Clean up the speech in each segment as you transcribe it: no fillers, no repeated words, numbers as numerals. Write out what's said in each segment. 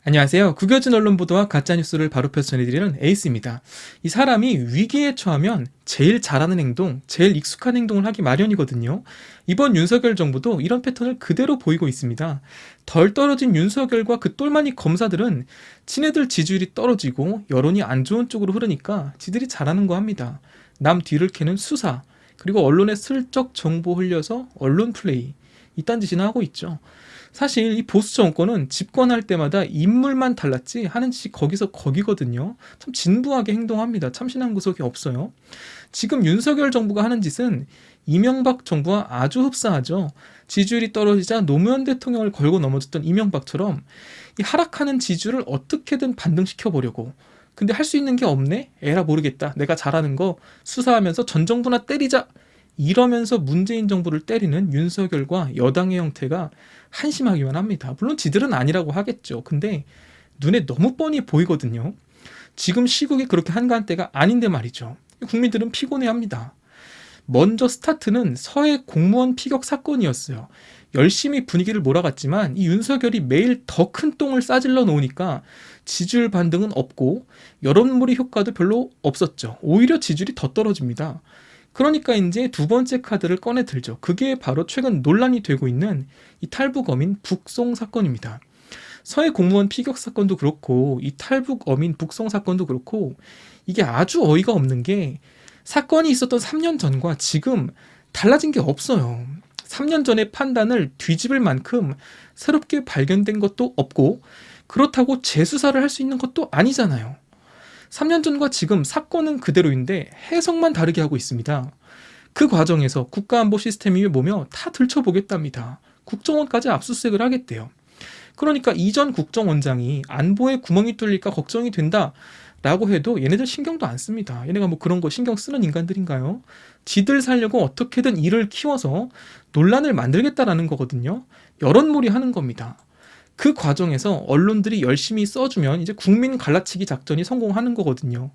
안녕하세요. 구겨진 언론 보도와 가짜뉴스를 바로 펴서 전해드리는 에이스입니다. 이 사람이 위기에 처하면 제일 잘하는 행동, 제일 익숙한 행동을 하기 마련이거든요. 이번 윤석열 정부도 이런 패턴을 그대로 보이고 있습니다. 덜 떨어진 윤석열과 그 똘마니 검사들은 친애들 지지율이 떨어지고 여론이 안 좋은 쪽으로 흐르니까 지들이 잘하는 거 합니다. 남 뒤를 캐는 수사, 그리고 언론에 슬쩍 정보 흘려서 언론 플레이, 이딴 짓이나 하고 있죠. 사실 이 보수 정권은 집권할 때마다 인물만 달랐지 하는 짓이 거기서 거기거든요. 참 진부하게 행동합니다. 참신한 구석이 없어요. 지금 윤석열 정부가 하는 짓은 이명박 정부와 아주 흡사하죠. 지지율이 떨어지자 노무현 대통령을 걸고 넘어졌던 이명박처럼 이 하락하는 지지율을 어떻게든 반등시켜 보려고. 근데 할 수 있는 게 없네? 에라 모르겠다. 내가 잘하는 거 수사하면서 전 정부나 때리자. 이러면서 문재인 정부를 때리는 윤석열과 여당의 형태가 한심하기만 합니다. 물론 지들은 아니라고 하겠죠. 근데 눈에 너무 뻔히 보이거든요. 지금 시국이 그렇게 한가한 때가 아닌데 말이죠. 국민들은 피곤해합니다. 먼저 스타트는 서해 공무원 피격 사건이었어요. 열심히 분위기를 몰아갔지만 이 윤석열이 매일 더 큰 똥을 싸질러 놓으니까 지지율 반등은 없고 여론몰이 효과도 별로 없었죠. 오히려 지지율이 더 떨어집니다. 그러니까 이제 두 번째 카드를 꺼내 들죠. 그게 바로 최근 논란이 되고 있는 이 탈북 어민 북송 사건입니다. 서해 공무원 피격 사건도 그렇고 이 탈북 어민 북송 사건도 그렇고 이게 아주 어이가 없는 게 사건이 있었던 3년 전과 지금 달라진 게 없어요. 3년 전의 판단을 뒤집을 만큼 새롭게 발견된 것도 없고 그렇다고 재수사를 할 수 있는 것도 아니잖아요. 3년 전과 지금 사건은 그대로인데 해석만 다르게 하고 있습니다. 그 과정에서 국가안보 시스템이 뭐며 다 들춰보겠답니다. 국정원까지 압수수색을 하겠대요. 그러니까 이전 국정원장이 안보에 구멍이 뚫릴까 걱정이 된다라고 해도 얘네들 신경도 안 씁니다. 얘네가 뭐 그런 거 신경 쓰는 인간들인가요? 지들 살려고 어떻게든 일을 키워서 논란을 만들겠다라는 거거든요. 여론몰이 하는 겁니다. 그 과정에서 언론들이 열심히 써주면 이제 국민 갈라치기 작전이 성공하는 거거든요.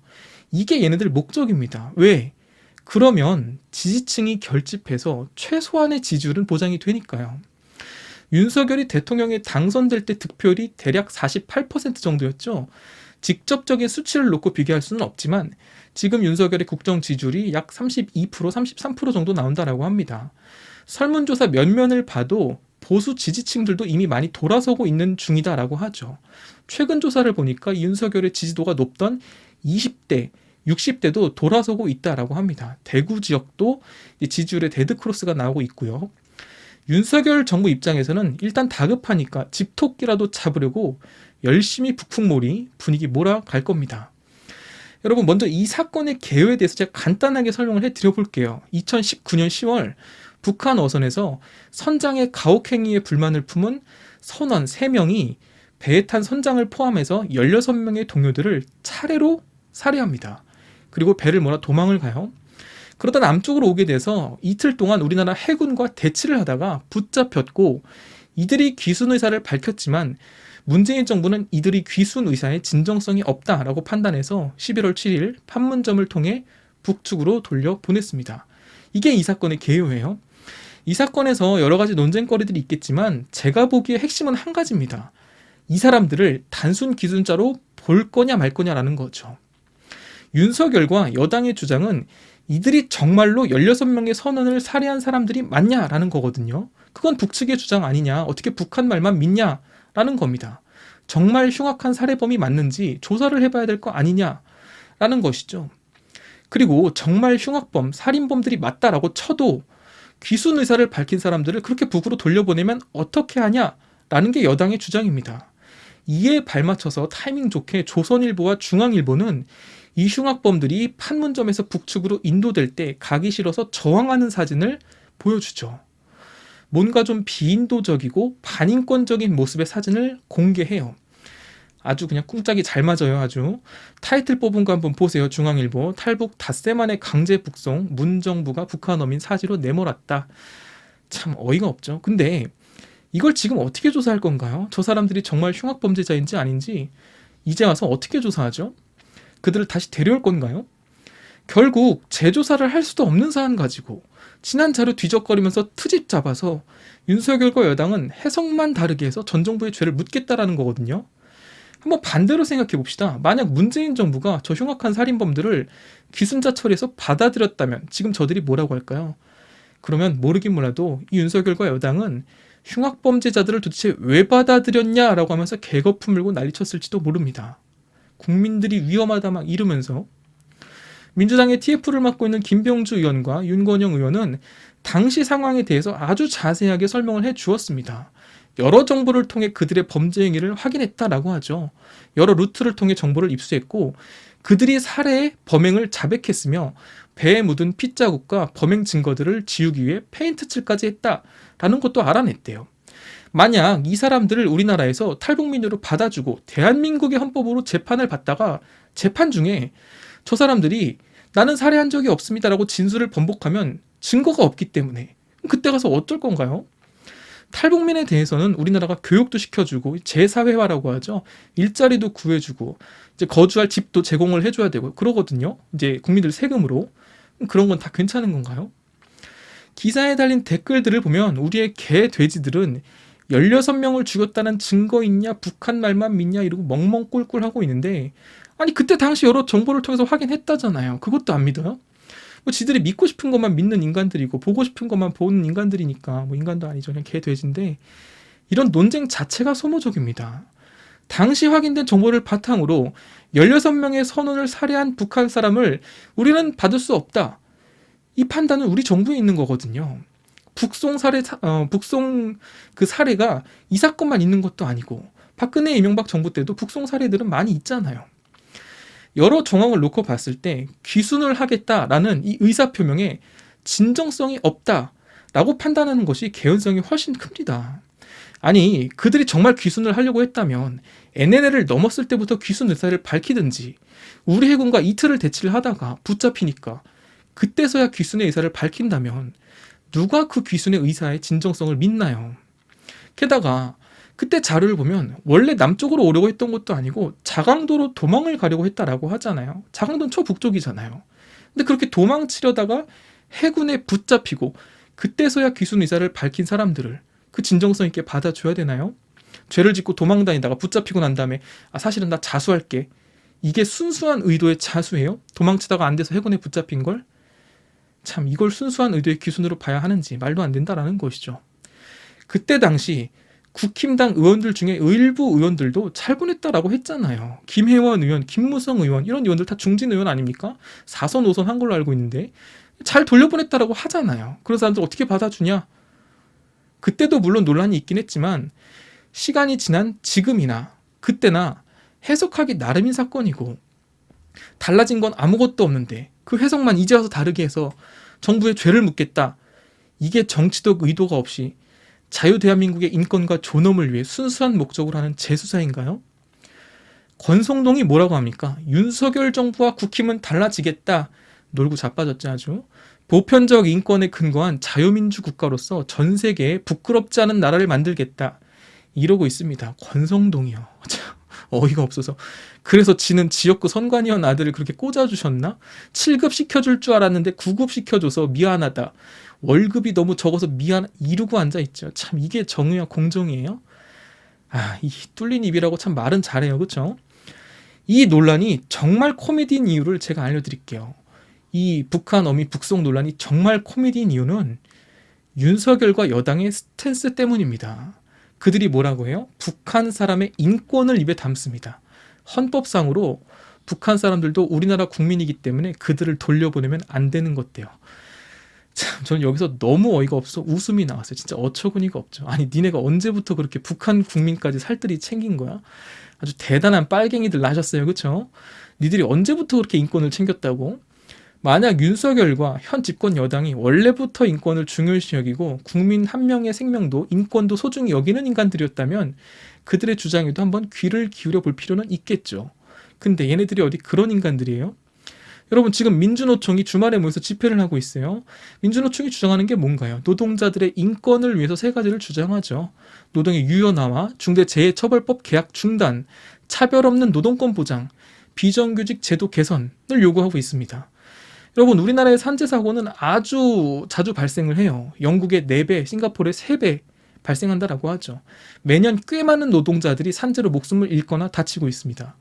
이게 얘네들 목적입니다. 왜? 그러면 지지층이 결집해서 최소한의 지지율은 보장이 되니까요. 윤석열이 대통령에 당선될 때 득표율이 대략 48% 정도였죠. 직접적인 수치를 놓고 비교할 수는 없지만 지금 윤석열의 국정 지지율이 약 32%, 33% 정도 나온다라고 합니다. 설문조사 면면을 봐도 보수 지지층들도 이미 많이 돌아서고 있는 중이다라고 하죠. 최근 조사를 보니까 윤석열의 지지도가 높던 20대, 60대도 돌아서고 있다라고 합니다. 대구 지역도 지지율의 데드크로스가 나오고 있고요. 윤석열 정부 입장에서는 일단 다급하니까 집토끼라도 잡으려고 열심히 북풍몰이 분위기 몰아갈 겁니다. 여러분 먼저 이 사건의 개요에 대해서 제가 간단하게 설명을 해드려 볼게요. 2019년 10월 북한 어선에서 선장의 가혹행위에 불만을 품은 선원 3명이 배에 탄 선장을 포함해서 16명의 동료들을 차례로 살해합니다. 그리고 배를 몰아 도망을 가요. 그러다 남쪽으로 오게 돼서 이틀 동안 우리나라 해군과 대치를 하다가 붙잡혔고 이들이 귀순 의사를 밝혔지만 문재인 정부는 이들이 귀순 의사의 진정성이 없다라고 판단해서 11월 7일 판문점을 통해 북측으로 돌려보냈습니다. 이게 이 사건의 개요예요. 이 사건에서 여러 가지 논쟁거리들이 있겠지만 제가 보기에 핵심은 한 가지입니다. 이 사람들을 단순 기순자로 볼 거냐 말 거냐라는 거죠. 윤석열과 여당의 주장은 이들이 정말로 16명의 선원을 살해한 사람들이 맞냐라는 거거든요. 그건 북측의 주장 아니냐, 어떻게 북한 말만 믿냐라는 겁니다. 정말 흉악한 살해범이 맞는지 조사를 해봐야 될 거 아니냐라는 것이죠. 그리고 정말 흉악범, 살인범들이 맞다라고 쳐도 귀순 의사를 밝힌 사람들을 그렇게 북으로 돌려보내면 어떻게 하냐라는 게 여당의 주장입니다. 이에 발맞춰서 타이밍 좋게 조선일보와 중앙일보는 이 흉악범들이 판문점에서 북측으로 인도될 때 가기 싫어서 저항하는 사진을 보여주죠. 뭔가 좀 비인도적이고 반인권적인 모습의 사진을 공개해요. 아주 그냥 꿍짝이 잘 맞아요. 아주 타이틀 뽑은 거 한번 보세요. 중앙일보 탈북 닷새 만에 강제 북송 문정부가 북한 어민 사지로 내몰았다. 참 어이가 없죠. 근데 이걸 지금 어떻게 조사할 건가요? 저 사람들이 정말 흉악범죄자인지 아닌지 이제 와서 어떻게 조사하죠? 그들을 다시 데려올 건가요? 결국 재조사를 할 수도 없는 사안 가지고 지난 자료 뒤적거리면서 트집 잡아서 윤석열과 여당은 해석만 다르게 해서 전 정부의 죄를 묻겠다라는 거거든요. 한번 반대로 생각해 봅시다. 만약 문재인 정부가 저 흉악한 살인범들을 기순자 처리해서 받아들였다면 지금 저들이 뭐라고 할까요? 그러면 모르긴 몰라도 이 윤석열과 여당은 흉악범죄자들을 도대체 왜 받아들였냐라고 하면서 개거품 물고 난리쳤을지도 모릅니다. 국민들이 위험하다 막 이러면서. 민주당의 TF를 맡고 있는 김병주 의원과 윤건영 의원은 당시 상황에 대해서 아주 자세하게 설명을 해주었습니다. 여러 정보를 통해 그들의 범죄 행위를 확인했다라고 하죠. 여러 루트를 통해 정보를 입수했고 그들이 살해의 범행을 자백했으며 배에 묻은 핏자국과 범행 증거들을 지우기 위해 페인트 칠까지 했다라는 것도 알아냈대요. 만약 이 사람들을 우리나라에서 탈북민으로 받아주고 대한민국의 헌법으로 재판을 받다가 재판 중에 저 사람들이 나는 살해한 적이 없습니다라고 진술을 번복하면 증거가 없기 때문에 그때 가서 어쩔 건가요? 탈북민에 대해서는 우리나라가 교육도 시켜주고 재사회화라고 하죠. 일자리도 구해주고 이제 거주할 집도 제공을 해줘야 되고 그러거든요. 이제 국민들 세금으로. 그런 건 다 괜찮은 건가요? 기사에 달린 댓글들을 보면 우리의 개 돼지들은 16명을 죽였다는 증거 있냐, 북한 말만 믿냐 이러고 멍멍 꿀꿀하고 있는데 아니 그때 당시 여러 정보를 통해서 확인했다잖아요. 그것도 안 믿어요? 뭐 지들이 믿고 싶은 것만 믿는 인간들이고 보고 싶은 것만 보는 인간들이니까 뭐 인간도 아니죠. 그냥 개 돼지인데 이런 논쟁 자체가 소모적입니다. 당시 확인된 정보를 바탕으로 16명의 선원을 살해한 북한 사람을 우리는 받을 수 없다. 이 판단은 우리 정부에 있는 거거든요. 북송 그 사례가 이 사건만 있는 것도 아니고 박근혜 이명박 정부 때도 북송 사례들은 많이 있잖아요. 여러 정황을 놓고 봤을 때 귀순을 하겠다라는 이 의사표명에 진정성이 없다라고 판단하는 것이 개연성이 훨씬 큽니다. 아니 그들이 정말 귀순을 하려고 했다면 NNL을 넘었을 때부터 귀순 의사를 밝히든지 우리 해군과 이틀을 대치를 하다가 붙잡히니까 그때서야 귀순의 의사를 밝힌다면 누가 그 귀순의 의사의 진정성을 믿나요? 게다가 그때 자료를 보면 원래 남쪽으로 오려고 했던 것도 아니고 자강도로 도망을 가려고 했다라고 하잖아요. 자강도는 초북쪽이잖아요. 근데 그렇게 도망치려다가 해군에 붙잡히고 그때서야 귀순 의사를 밝힌 사람들을 그 진정성 있게 받아줘야 되나요? 죄를 짓고 도망 다니다가 붙잡히고 난 다음에 사실은 나 자수할게. 이게 순수한 의도의 자수예요? 도망치다가 안 돼서 해군에 붙잡힌 걸? 참 이걸 순수한 의도의 귀순으로 봐야 하는지 말도 안 된다라는 것이죠. 그때 당시 국힘당 의원들 중에 일부 의원들도 잘보냈다라고 했잖아요. 김혜원 의원, 김무성 의원 이런 의원들 다 중진 의원 아닙니까? 4선 5선 한 걸로 알고 있는데 잘 돌려보냈다라고 하잖아요. 그런 사람들 어떻게 받아주냐? 그때도 물론 논란이 있긴 했지만 시간이 지난 지금이나 그때나 해석하기 나름인 사건이고 달라진 건 아무것도 없는데 그 해석만 이제 와서 다르게 해서 정부에 죄를 묻겠다. 이게 정치적 의도가 없이 자유대한민국의 인권과 존엄을 위해 순수한 목적으로 하는 재수사인가요? 권성동이 뭐라고 합니까? 윤석열 정부와 국힘은 달라지겠다. 놀고 자빠졌지 아주. 보편적 인권에 근거한 자유민주 국가로서 전 세계에 부끄럽지 않은 나라를 만들겠다. 이러고 있습니다. 권성동이요. 참 어이가 없어서. 그래서 지는 지역구 선관위원 아들을 그렇게 꽂아주셨나? 7급 시켜줄 줄 알았는데 9급 시켜줘서 미안하다. 월급이 너무 적어서 이러고 앉아있죠. 참 이게 정의와 공정이에요? 이 뚫린 입이라고 참 말은 잘해요. 그렇죠? 이 논란이 정말 코미디인 이유를 제가 알려드릴게요. 이 북한 어미 북송 논란이 정말 코미디인 이유는 윤석열과 여당의 스탠스 때문입니다. 그들이 뭐라고 해요? 북한 사람의 인권을 입에 담습니다. 헌법상으로 북한 사람들도 우리나라 국민이기 때문에 그들을 돌려보내면 안 되는 것대요. 참 저는 여기서 너무 어이가 없어 웃음이 나왔어요. 진짜 어처구니가 없죠. 아니 니네가 언제부터 그렇게 북한 국민까지 살뜰히 챙긴 거야? 아주 대단한 빨갱이들 나셨어요. 그렇죠? 니들이 언제부터 그렇게 인권을 챙겼다고? 만약 윤석열과 현 집권 여당이 원래부터 인권을 중요시 여기고 국민 한 명의 생명도 인권도 소중히 여기는 인간들이었다면 그들의 주장에도 한번 귀를 기울여 볼 필요는 있겠죠. 근데 얘네들이 어디 그런 인간들이에요? 여러분 지금 민주노총이 주말에 모여서 집회를 하고 있어요. 민주노총이 주장하는 게 뭔가요? 노동자들의 인권을 위해서 세 가지를 주장하죠. 노동의 유연화와 중대재해처벌법 계약 중단, 차별 없는 노동권 보장, 비정규직 제도 개선을 요구하고 있습니다. 여러분 우리나라의 산재 사고는 아주 자주 발생을 해요. 영국의 4배, 싱가포르의 3배 발생한다라고 하죠. 매년 꽤 많은 노동자들이 산재로 목숨을 잃거나 다치고 있습니다.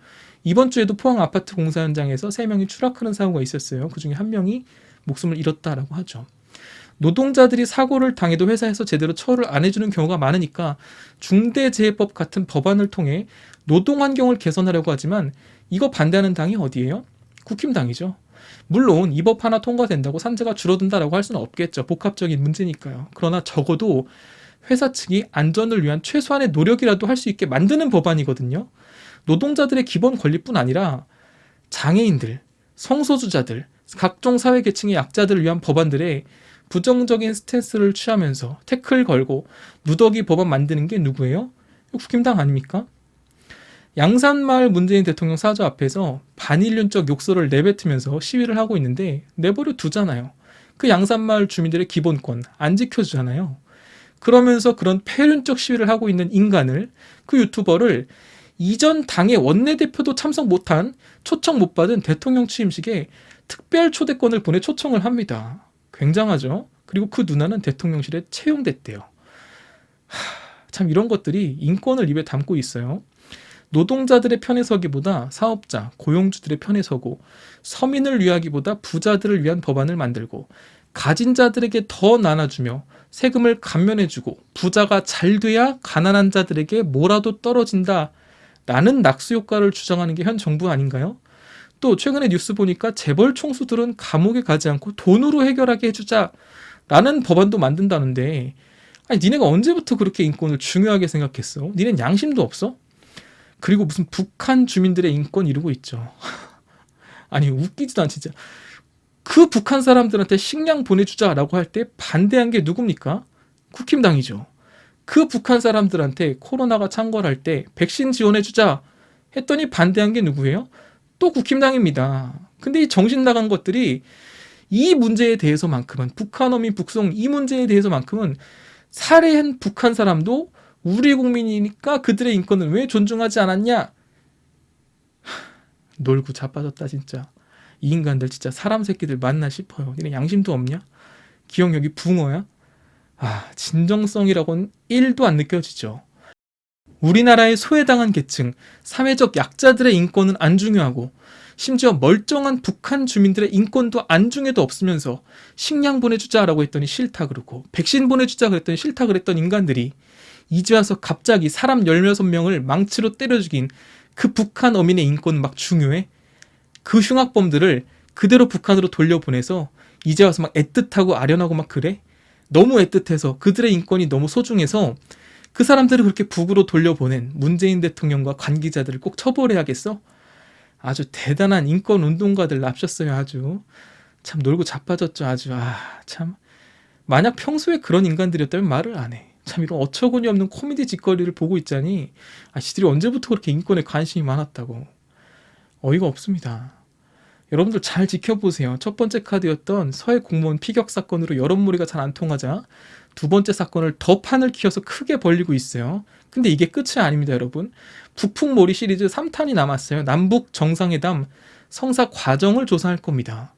이번 주에도 포항 아파트 공사 현장에서 3명이 추락하는 사고가 있었어요. 그중에 1명이 목숨을 잃었다라고 하죠. 노동자들이 사고를 당해도 회사에서 제대로 처우를 안 해주는 경우가 많으니까 중대재해법 같은 법안을 통해 노동 환경을 개선하려고 하지만 이거 반대하는 당이 어디예요? 국힘당이죠. 물론 이 법 하나 통과된다고 산재가 줄어든다라고 할 수는 없겠죠. 복합적인 문제니까요. 그러나 적어도 회사 측이 안전을 위한 최소한의 노력이라도 할 수 있게 만드는 법안이거든요. 노동자들의 기본 권리뿐 아니라 장애인들, 성소수자들, 각종 사회계층의 약자들을 위한 법안들에 부정적인 스탠스를 취하면서 태클 걸고 누더기 법안 만드는 게 누구예요? 국힘당 아닙니까? 양산마을 문재인 대통령 사저 앞에서 반인륜적 욕설을 내뱉으면서 시위를 하고 있는데 내버려 두잖아요. 그 양산마을 주민들의 기본권 안 지켜주잖아요. 그러면서 그런 폐륜적 시위를 하고 있는 인간을, 그 유튜버를 이전 당의 원내대표도 참석 못한, 초청 못 받은 대통령 취임식에 특별 초대권을 보내 초청을 합니다. 굉장하죠? 그리고 그 누나는 대통령실에 채용됐대요. 참 이런 것들이 인권을 입에 담고 있어요. 노동자들의 편에 서기보다 사업자, 고용주들의 편에 서고 서민을 위하기보다 부자들을 위한 법안을 만들고 가진 자들에게 더 나눠주며 세금을 감면해주고 부자가 잘 돼야 가난한 자들에게 뭐라도 떨어진다 라는 낙수 효과를 주장하는 게 현 정부 아닌가요? 또 최근에 뉴스 보니까 재벌 총수들은 감옥에 가지 않고 돈으로 해결하게 해주자 라는 법안도 만든다는데, 아니 니네가 언제부터 그렇게 인권을 중요하게 생각했어? 니넨 양심도 없어? 그리고 무슨 북한 주민들의 인권 이루고 있죠. 아니 웃기지도 않 진짜. 그 북한 사람들한테 식량 보내주자라고 할 때 반대한 게 누굽니까? 국힘당이죠. 그 북한 사람들한테 코로나가 창궐할 때 백신 지원해주자 했더니 반대한 게 누구예요? 또 국힘당입니다. 근데 이 정신 나간 것들이 이 문제에 대해서만큼은, 북한어민 북송 이 문제에 대해서만큼은 살해한 북한 사람도 우리 국민이니까 그들의 인권을 왜 존중하지 않았냐? 놀고 자빠졌다 진짜. 이 인간들 진짜 사람 새끼들 맞나 싶어요. 니네 양심도 없냐? 기억력이 붕어야? 진정성이라고는 1도 안 느껴지죠. 우리나라의 소외당한 계층, 사회적 약자들의 인권은 안중요하고 심지어 멀쩡한 북한 주민들의 인권도 안중에도 없으면서 식량 보내주자라고 했더니 싫다 그러고 백신 보내주자 그랬더니 싫다 그랬던 인간들이 이제 와서 갑자기 사람 16명을 망치로 때려 죽인 그 북한 어민의 인권 막 중요해? 그 흉악범들을 그대로 북한으로 돌려보내서 이제 와서 막 애틋하고 아련하고 막 그래? 너무 애틋해서 그들의 인권이 너무 소중해서 그 사람들을 그렇게 북으로 돌려보낸 문재인 대통령과 관계자들을 꼭 처벌해야겠어? 아주 대단한 인권 운동가들 납셨어요. 아주 참 놀고 자빠졌죠. 아주 참 만약 평소에 그런 인간들이었다면 말을 안 해. 참 이런 어처구니 없는 코미디 짓거리를 보고 있자니 지들이 언제부터 그렇게 인권에 관심이 많았다고. 어이가 없습니다. 여러분들 잘 지켜보세요. 첫 번째 카드였던 서해 공무원 피격 사건으로 여론몰이가 잘 안 통하자 두 번째 사건을 더 판을 키워서 크게 벌리고 있어요. 근데 이게 끝이 아닙니다, 여러분. 북풍몰이 시리즈 3탄이 남았어요. 남북 정상회담 성사 과정을 조사할 겁니다.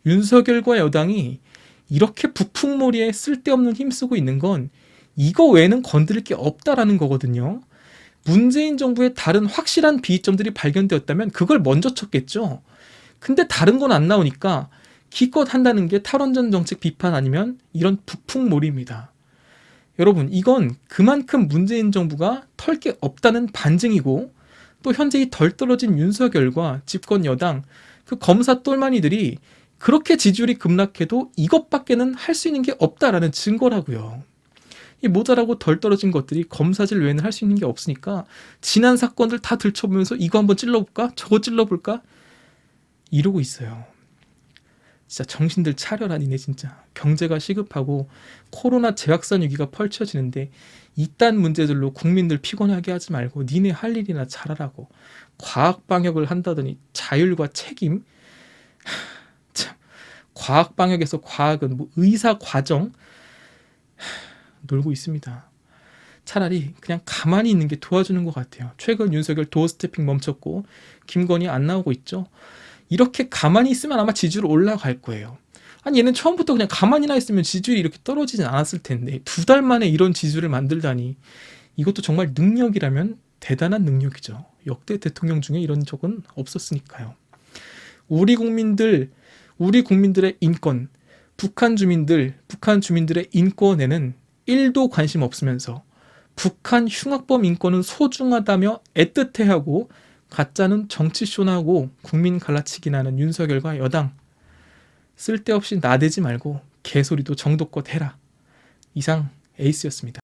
윤석열과 여당이 이렇게 북풍몰이에 쓸데없는 힘쓰고 있는 건 이거 외에는 건드릴 게 없다라는 거거든요. 문재인 정부의 다른 확실한 비이점들이 발견되었다면 그걸 먼저 쳤겠죠. 근데 다른 건 안 나오니까 기껏 한다는 게 탈원전 정책 비판 아니면 이런 북풍몰이입니다. 여러분, 이건 그만큼 문재인 정부가 털 게 없다는 반증이고, 또 현재 이 덜 떨어진 윤석열과 집권 여당 그 검사 똘마니들이 그렇게 지지율이 급락해도 이것밖에는 할 수 있는 게 없다라는 증거라고요. 이 모자라고 덜 떨어진 것들이 검사질 외에는 할 수 있는 게 없으니까 지난 사건들 다 들춰보면서 이거 한번 찔러볼까? 저거 찔러볼까? 이러고 있어요. 진짜 정신들 차려라 니네 진짜. 경제가 시급하고 코로나 재확산 위기가 펼쳐지는데 이딴 문제들로 국민들 피곤하게 하지 말고 니네 할 일이나 잘하라고. 과학 방역을 한다더니 자율과 책임? 참, 과학 방역에서 과학은 뭐 의사 과정? 놀고 있습니다. 차라리 그냥 가만히 있는 게 도와주는 것 같아요. 최근 윤석열 도어 스태핑 멈췄고 김건희 안 나오고 있죠. 이렇게 가만히 있으면 아마 지지율 올라갈 거예요. 아니 얘는 처음부터 그냥 가만히나 있으면 지지율이 이렇게 떨어지진 않았을 텐데 2달 만에 이런 지지율을 만들다니 이것도 정말 능력이라면 대단한 능력이죠. 역대 대통령 중에 이런 적은 없었으니까요. 우리 국민들의 인권, 북한 주민들의 인권에는 1도 관심 없으면서 북한 흉악범 인권은 소중하다며 애틋해하고 가짜는 정치쇼나 하고 국민 갈라치기나 하는 윤석열과 여당, 쓸데없이 나대지 말고 개소리도 정도껏 해라. 이상 에이스였습니다.